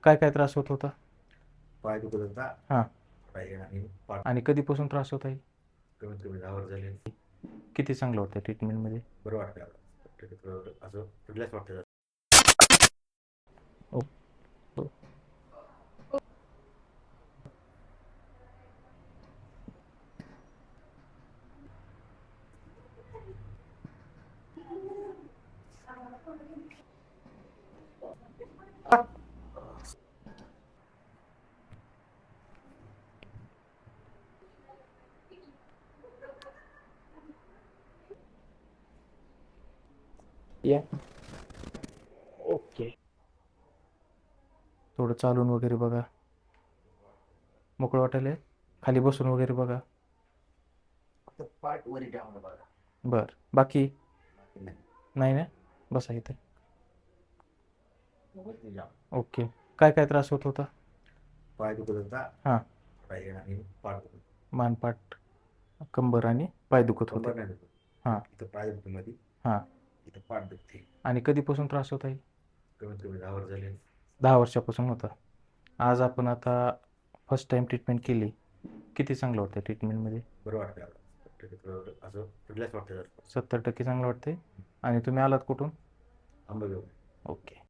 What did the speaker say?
काय काय त्रास होत होता? पाय दुखत होता. हां. पाय आणि पाठ. आणि कधीपासून त्रास होत आहे? कमीत कमी 10 वर्ष झाले. किती चांगलं वाटतं ट्रीटमेंटमध्ये? बरं वाटतं आता. थोडं असं रिलॅक्स वाटतं जरा. ओ, ओ. या. ओके. थोडं चालून वगैरे बघा. मोकळं वाटायला खाली बसून वगैरे बघा. फक्त पाठ वरी ठेवणं बघा. बर, बाकी बाकी नाही. नाही ना? बसा इथे. वरती जाम. ओके. काय काय त्रास होत होता? पाय दुखत होता. हां. पाय आणि पाठ दुखत. मानपाट, कंबर आणि पाय दुखत होते. कंबर नाही दुखत. हां. इथं पाय दुखते मध्ये. हां. इथं पाठ दुखते. आणि कधीपासून त्रास होत आहे? कमीत कमी 10 वर्ष झाले. 10 वर्षापासून होता. आज आपण आता फर्स्ट टाइम ट्रीटमेंट केली. किती चांगलं वाटतं ट्रीटमेंटमध्ये? बरं वाटतं आता. थोडं असं रिलॅक्स वाटतं जरा. 70% चांगलं वाटते. आणि तुम्ही आलात कुठून? आंबेगाव. ओके.